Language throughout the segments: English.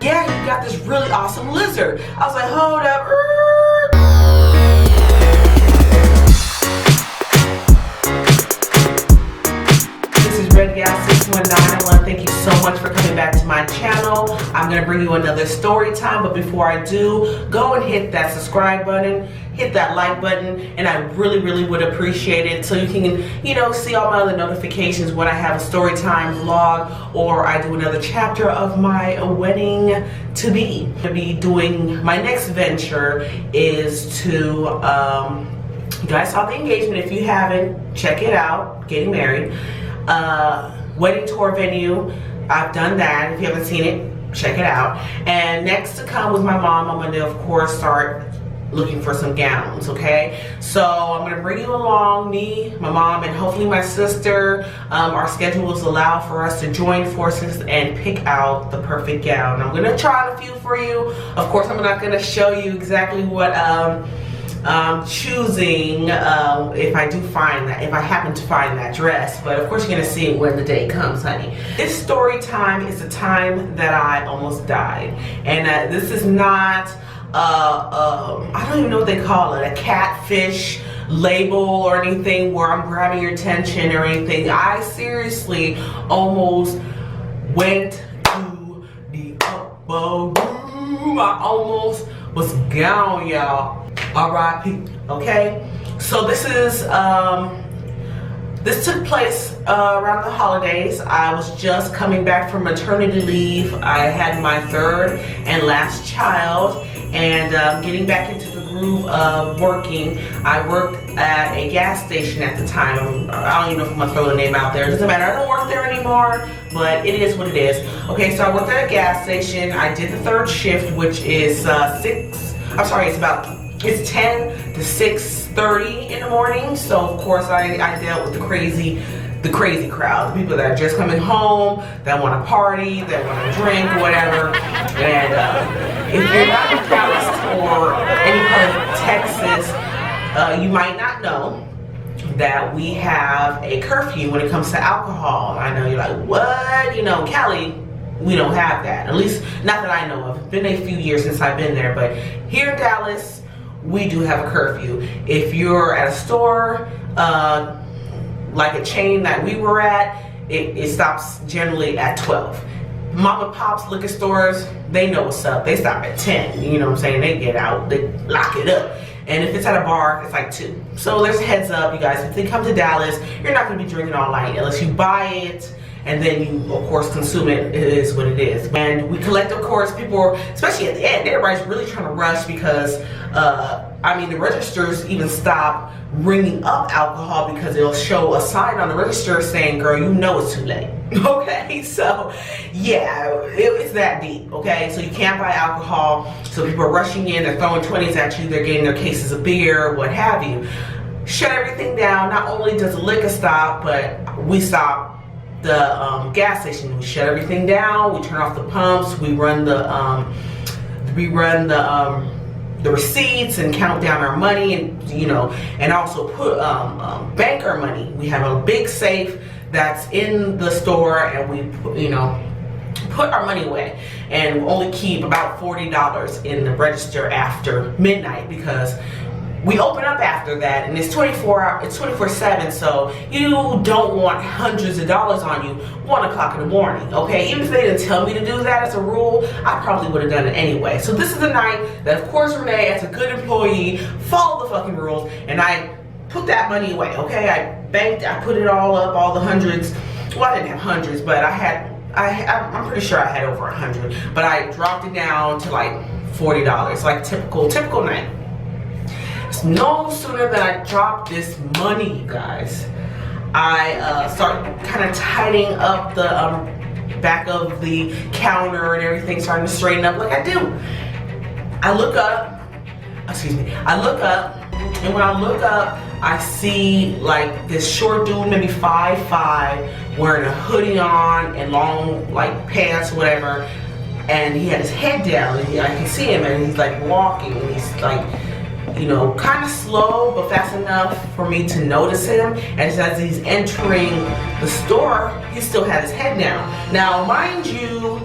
Yeah, you got this really awesome lizard. I was like, hold up. This is Red Gas 619. Thank you so much for coming back to my channel. I'm going to bring you another story time, but before I do, go and hit that subscribe button, hit that like button, and I really would appreciate it so you can, see all my other notifications when I have a story time vlog or I do another chapter of my wedding to be. Doing my next venture is to, you guys saw the engagement. If you haven't, check it out, getting married. Wedding tour venue, I've done that. If you haven't seen it, check it out. And next to come with my mom, I'm gonna of course start looking for some gowns, okay? So I'm gonna bring you along, me, my mom, and hopefully my sister. Our schedules allow for us to join forces and pick out the perfect gown. I'm gonna try on a few for you. Of course, I'm not gonna show you exactly what choosing if I do find that, if I happen to find that dress, but of course you're gonna see it when the day comes, honey. This story time is the time that I almost died, and this is not I don't even know what they call it, a catfish label or anything where I'm grabbing your attention or anything. I seriously almost went to the upper room. I almost was gone, y'all. R.I.P. Okay, so this is this took place around the holidays. I was just coming back from maternity leave. I had my third and last child, and getting back into the groove of working. I worked at a gas station at the time. I don't even know if I'm gonna throw the name out there. It doesn't matter. I don't work there anymore, but it is what it is. Okay, so I worked at a gas station. I did the third shift, which is it's 10 to 6:30 in the morning. So of course I dealt with the crazy crowd, the people that are just coming home, that want to party, that want to drink, whatever. And if you're not in Dallas or any part of Texas, you might not know that we have a curfew when it comes to alcohol. I know you're like, what? Cali, we don't have that. At least not that I know of. It's been a few years since I've been there, but here in Dallas, we do have a curfew. If you're at a store, like a chain that we were at, it stops generally at 12. Mom and Pop's liquor stores, they know what's up. They stop at 10, you know what I'm saying? They get out, they lock it up. And if it's at a bar, it's like 2. So there's heads up, you guys. If they come to Dallas, you're not gonna be drinking all night unless you buy it and then you, of course, consume it. It is what it is. And we collect, of course, people, especially at the end, everybody's really trying to rush because, the registers even stop ringing up alcohol because it'll show a sign on the register saying, girl, you know it's too late. Okay, so yeah, it's that deep. Okay, so you can't buy alcohol. So people are rushing in, they're throwing 20s at you, they're getting their cases of beer, what have you. Shut everything down. Not only does the liquor stop, but we stop the gas station. We shut everything down. We turn off the pumps. We run the receipts and count down our money, and also put bank our money. We have a big safe that's in the store, and we put our money away, and only keep about $40 in the register after midnight because we open up after that, and it's 24/7, so you don't want hundreds of dollars on you 1 o'clock in the morning, okay? Even if they didn't tell me to do that as a rule, I probably would have done it anyway. So this is the night that, of course, Renee, as a good employee, followed the fucking rules, and I put that money away, okay? I banked, I put it all up, all the hundreds. Well, I didn't have hundreds, but I'm pretty sure I had over 100, but I dropped it down to like $40, like typical night. No sooner than I dropped this money, you guys, I start kind of tidying up the back of the counter and everything, starting to straighten up like I do. I look up, and when I look up, I see like this short dude, maybe 5'5", wearing a hoodie on and long like pants, whatever, and he had his head down, and I can see him, and he's like walking, and he's like, you know, kind of slow but fast enough for me to notice him. And as he's entering the store, he still had his head down. Now, mind you,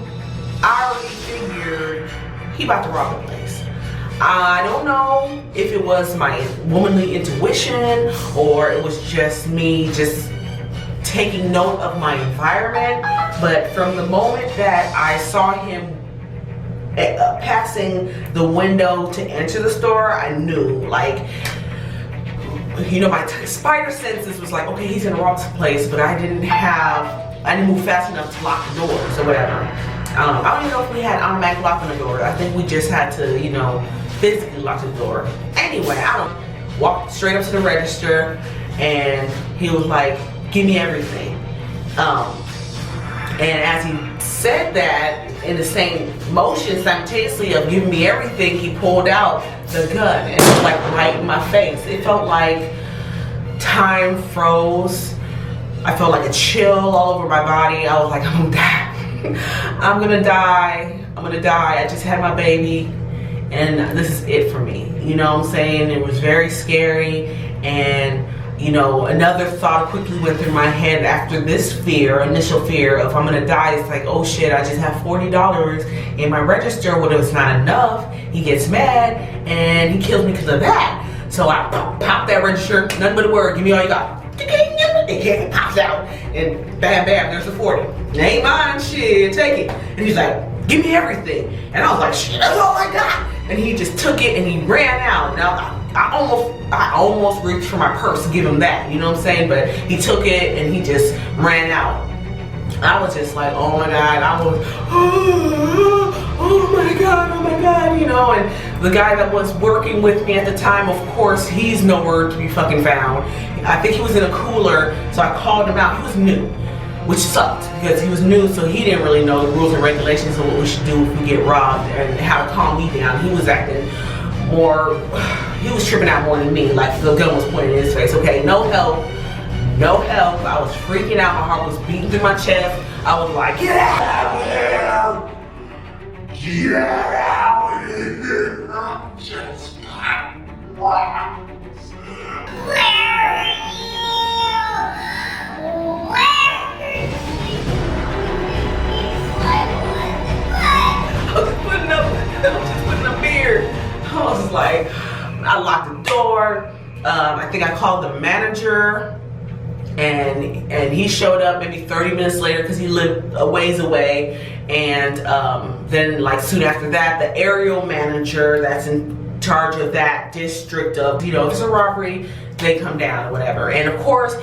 I already figured he about to rob the place. I don't know if it was my womanly intuition or it was just me just taking note of my environment, but from the moment that I saw him passing the window to enter the store, I knew, like, you know, my spider senses was like, okay, he's gonna rob this place, but I didn't move fast enough to lock the doors or whatever. I don't even know if we had automatic lock on the door. I think we just had to, you know, physically lock the door. Anyway, I walked straight up to the register and he was like, give me everything. And as he said that, in the same motion simultaneously of giving me everything, he pulled out the gun and it was like right in my face. It felt like time froze. I felt like a chill all over my body. I was like, I'm gonna die. I'm gonna die. I'm gonna die. I just had my baby and this is it for me. You know what I'm saying? It was very scary, and you know, another thought quickly went through my head after this fear, initial fear of I'm gonna die. It's like, oh shit, I just have $40 in my register. What if it's not enough? He gets mad and he kills me because of that. So I pop that register, nothing but a word, give me all you got. It pops out and bam, bam, there's the 40. It ain't mine, shit, take it. And he's like, give me everything. And I was like, shit, that's all I got. And he just took it and he ran out. Now, I almost reached for my purse to give him that, you know what I'm saying? But he took it and he just ran out. I was just like, oh my God, I was, oh my God, you know, and the guy that was working with me at the time, of course, he's nowhere to be fucking found. I think he was in a cooler, so I called him out. He was new, which sucked because he was new, so he didn't really know the rules and regulations of what we should do if we get robbed and how to calm me down. He was acting more, he was tripping out more than me, like the gun was pointing in his face. Okay, no help, no help. I was freaking out, my heart was beating through my chest. I was like, get out of here! Get out of here! I'm just not I was just putting up beard. I was just like, I locked the door. I think I called the manager and he showed up maybe 30 minutes later because he lived a ways away. And then like soon after that, the area manager that's in charge of that district of, you know, if it's a robbery, they come down or whatever. And of course,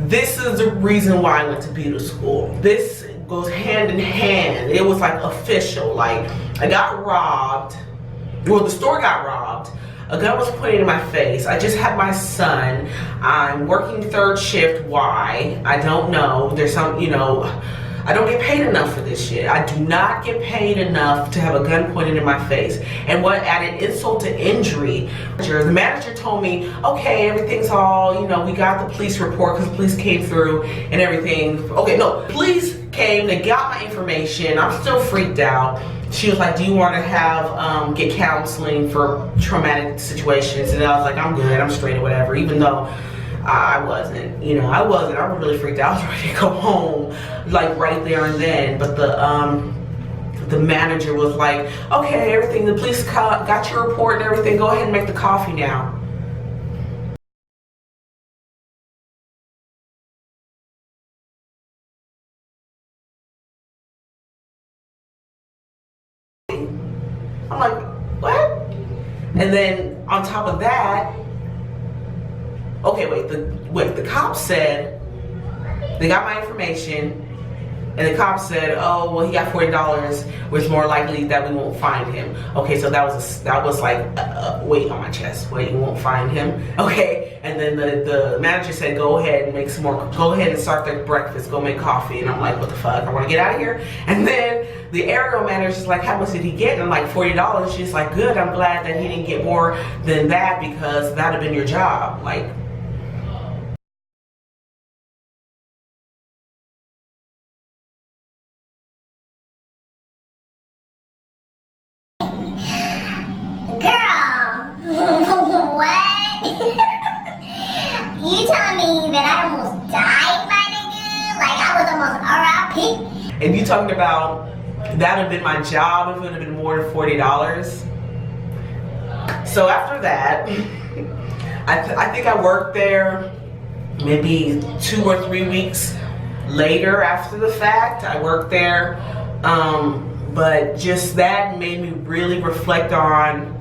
this is the reason why I went to beauty school. This goes hand in hand. It was like official. Like I got robbed. Well, the store got robbed. A gun was pointed in my face. I just had my son. I'm working third shift. Why? I don't know. There's some, you know, I don't get paid enough for this shit. I do not get paid enough to have a gun pointed in my face. And what added insult to injury, the manager told me, okay, everything's all, you know, we got the police report because the police came through and everything. Okay, no, police came, they got my information. I'm still freaked out. She was like, do you want to have, get counseling for traumatic situations? And I was like, I'm good, I'm straight or whatever, even though I wasn't, you know, I was really freaked out. I was ready to go home, like right there and then. But the manager was like, okay, everything, the police got your report and everything, go ahead and make the coffee now. I'm like, what? And then on top of that, okay, wait, the cops said they got my information, and the cops said, oh, well, he got $40, which is more likely that we won't find him. Okay, so that was like a weight on my chest. Wait, you won't find him? Okay, and then the manager said, go ahead and make some more, go ahead and start their breakfast, go make coffee. And I'm like, what the fuck, I wanna get out of here. And then the area manager's like, how much did he get? And I'm like, $40. She's like, good, I'm glad that he didn't get more than that because that'd have been your job. Like, What? You telling me that I almost died by the And you talking about that would have been my job if it would have been more than $40. So after that, I think I worked there maybe 2 or 3 weeks later after the fact. I worked there, but just that made me really reflect on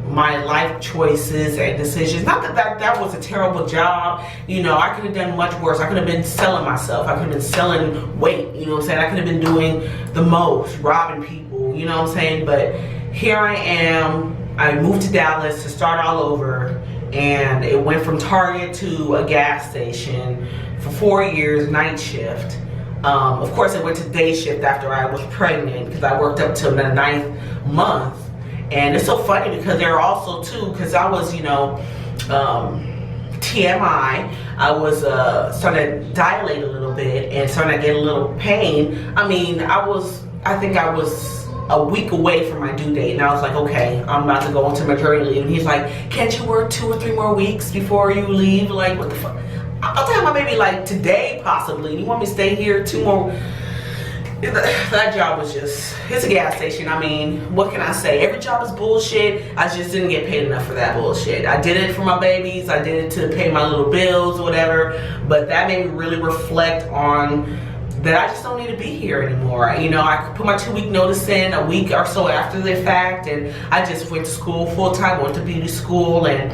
my life choices and decisions. Not that was a terrible job, you know. I could have done much worse. I could have been selling myself. I could have been selling weight, you know what I'm saying. I could have been doing the most, robbing people, you know what I'm saying. But here I am. I moved to Dallas to start all over, and it went from Target to a gas station for 4 years, night shift. Of course, I went to day shift after I was pregnant because I worked up till the 9th month. And it's so funny because there are also too, because I was, you know, TMI, I was starting to dilate a little bit and starting to get a little pain. I mean, I think I was a week away from my due date, and I was like, okay, I'm about to go into maternity leave. And he's like, can't you work 2 or 3 more weeks before you leave? Like, what the fuck? I'll tell my baby like today possibly. You want me to stay here 2 more? That job was just, it's a gas station. I mean, what can I say? Every job is bullshit. I just didn't get paid enough for that bullshit. I did it for my babies. I did it to pay my little bills or whatever. But that made me really reflect on that I just don't need to be here anymore. You know, I put my 2-week notice in a week or so after the fact, and I just went to school full time, went to beauty school, and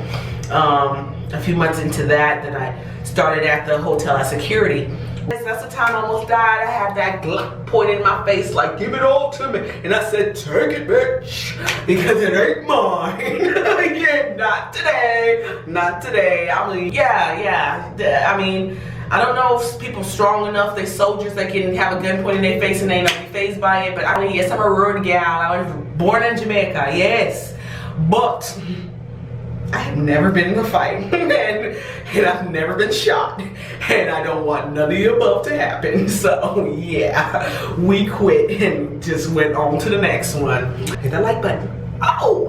a few months into that, then I started at the hotel as security. That's the time I almost died. I had that Glock pointed in my face like, give it all to me. And I said, take it, bitch, because it ain't mine. Yeah, not today. Not today. I mean, yeah. I mean, I don't know if people strong enough, they soldiers that can have a gun pointed in their face and they not be fazed by it. But I mean, yes, I'm a rude gal. I was born in Jamaica, yes. But I have never been in a fight, and I've never been shot, and I don't want none of the above to happen. So yeah, we quit and just went on to the next one. Hit that like button. Oh!